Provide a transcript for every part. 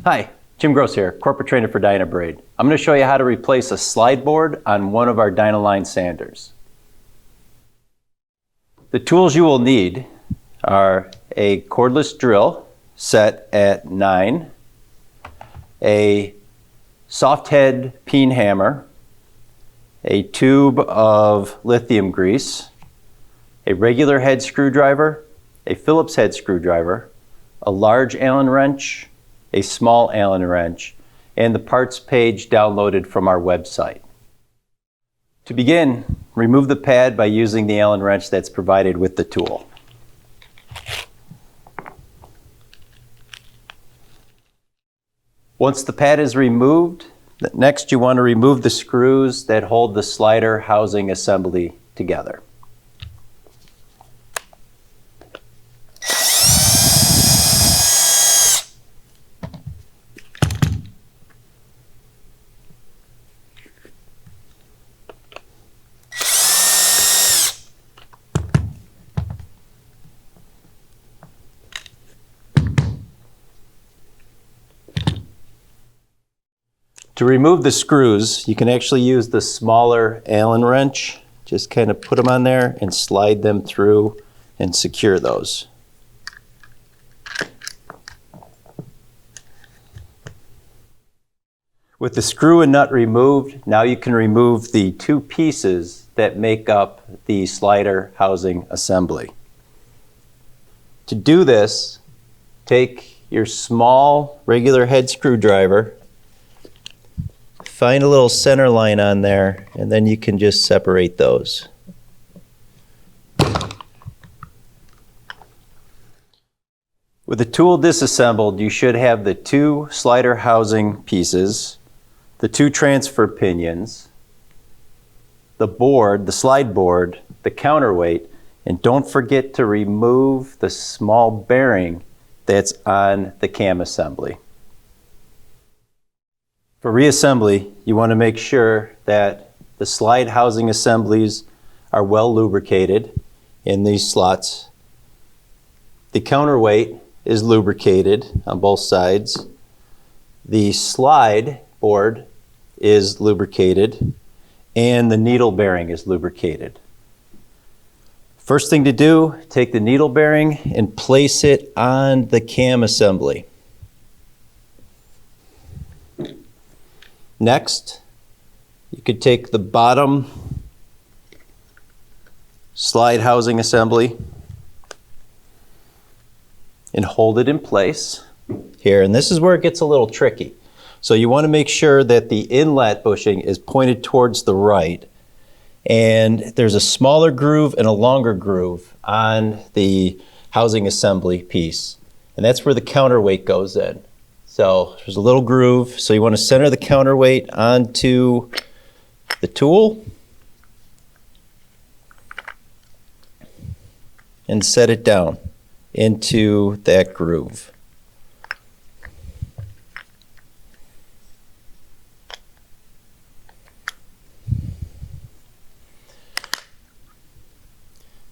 Hi, Jim Gross here, corporate trainer for Dynabrade. I'm going to show you how to replace a slide board on one of our Dynaline sanders. The tools you will need are a cordless drill set at 9, a soft head peen hammer, a tube of lithium grease, a regular head screwdriver, a Phillips head screwdriver, a large Allen wrench, a small Allen wrench, and the parts page downloaded from our website. To begin, remove the pad by using the Allen wrench that's provided with the tool. Once the pad is removed, next you want to remove the screws that hold the slider housing assembly together. To remove the screws, you can actually use the smaller Allen wrench. Just kind of put them on there and slide them through and secure those. With the screw and nut removed, now you can remove the two pieces that make up the slider housing assembly. To do this, take your small regular head screwdriver, find a little center line on there, and then you can just separate those. With the tool disassembled, you should have the two slider housing pieces, the two transfer pinions, the board, the slide board, the counterweight, and don't forget to remove the small bearing that's on the cam assembly. For reassembly, you want to make sure that the slide housing assemblies are well lubricated in these slots. The counterweight is lubricated on both sides. The slide board is lubricated, and the needle bearing is lubricated. First thing to do, take the needle bearing and place it on the cam assembly. Next, you could take the bottom slide housing assembly and hold it in place here. And this is where it gets a little tricky. So you want to make sure that the inlet bushing is pointed towards the right. And there's a smaller groove and a longer groove on the housing assembly piece. And that's where the counterweight goes in. So there's a little groove, so you want to center the counterweight onto the tool and set it down into that groove.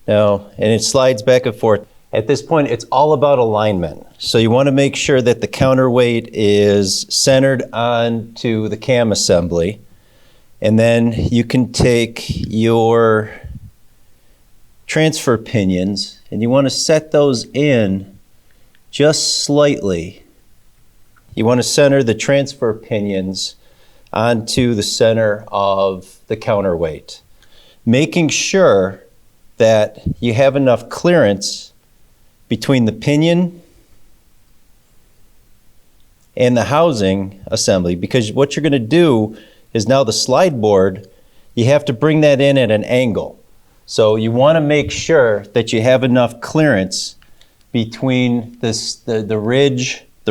Now, and it slides back and forth. At this point, it's all about alignment. So you want to make sure that the counterweight is centered onto the cam assembly. And then you can take your transfer pinions and you want to set those in just slightly. You want to center the transfer pinions onto the center of the counterweight, making sure that you have enough clearance between the pinion and the housing assembly, because what you're going to do is now the slide board, you have to bring that in at an angle. So you want to make sure that you have enough clearance between the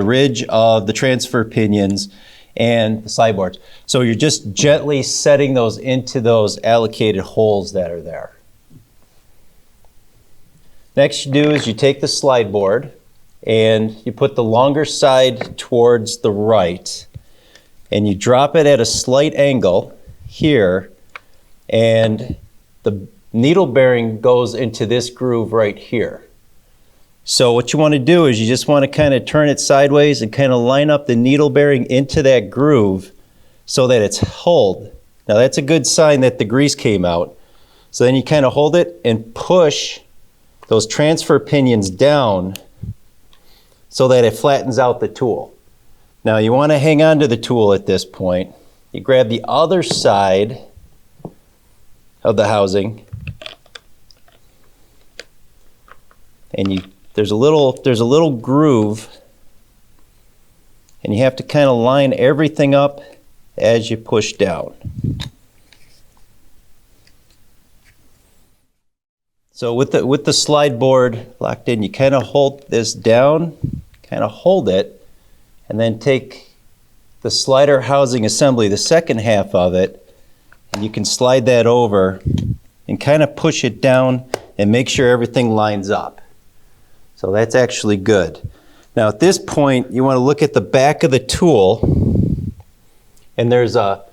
ridge of the transfer pinions and the slide boards. So you're just gently setting those into those allocated holes that are there. Next you do is you take the slide board and you put the longer side towards the right and you drop it at a slight angle here, and the needle bearing goes into this groove right here. So what you want to do is you just want to kind of turn it sideways and kind of line up the needle bearing into that groove so that it's hold. Now that's a good sign that the grease came out. So then you kind of hold it and push those transfer pinions down so that it flattens out the tool. Now you want to hang on to the tool at this point. You grab the other side of the housing and there's a little groove, and you have to kind of line everything up as you push down. So with the slide board locked in, you kind of hold this down, kind of hold it, and then take the slider housing assembly, the second half of it, and you can slide that over and kind of push it down and make sure everything lines up. So that's actually good. Now at this point, you want to look at the back of the tool, and there's a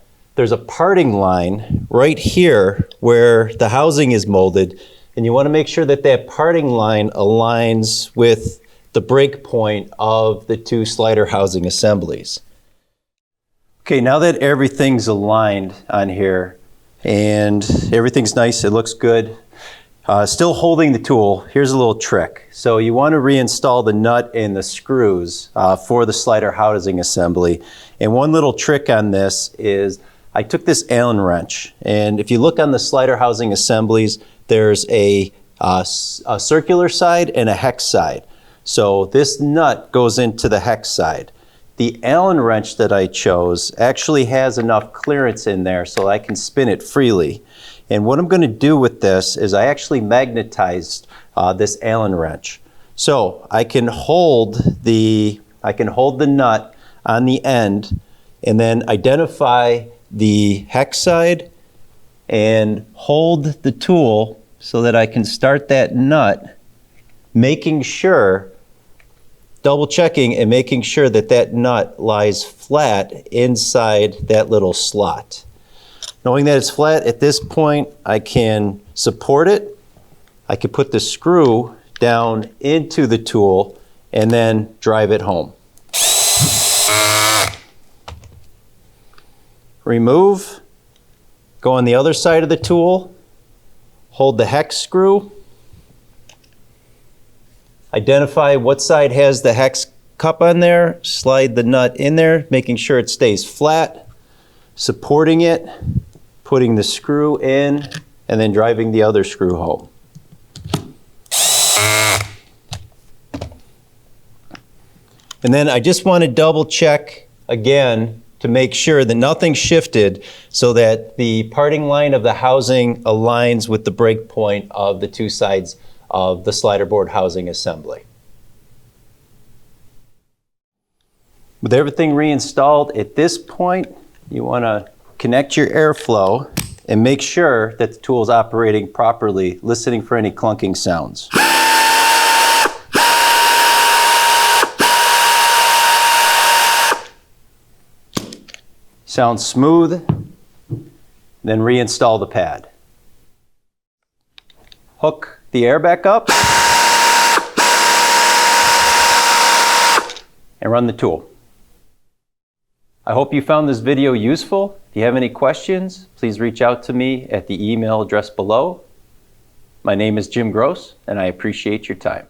parting line right here where the housing is molded, and you want to make sure that that parting line aligns with the break point of the two slider housing assemblies. Okay, now that everything's aligned on here and everything's nice, it looks good, still holding the tool, here's a little trick. So you want to reinstall the nut and the screws for the slider housing assembly. And one little trick on this is I took this Allen wrench, and if you look on the slider housing assemblies, there's a circular side and a hex side. So this nut goes into the hex side. The Allen wrench that I chose actually has enough clearance in there so I can spin it freely. And what I'm going to do with this is I actually magnetized this Allen wrench. So I can hold the nut on the end and then identify the hex side and hold the tool so that I can start that nut, making sure, double checking and making sure that that nut lies flat inside that little slot. Knowing that it's flat at this point, I can support it. I can put the screw down into the tool and then drive it home. Remove. Go on the other side of the tool, hold the hex screw, identify what side has the hex cup on there, slide the nut in there, making sure it stays flat, supporting it, putting the screw in, and then driving the other screw home. And then I just want to double check again to make sure that nothing shifted so that the parting line of the housing aligns with the break point of the two sides of the slider board housing assembly. With everything reinstalled, at this point, you want to connect your airflow and make sure that the tool is operating properly, listening for any clunking sounds. Sounds smooth, then reinstall the pad. Hook the air back up and run the tool. I hope you found this video useful. If you have any questions, please reach out to me at the email address below. My name is Jim Gross, and I appreciate your time.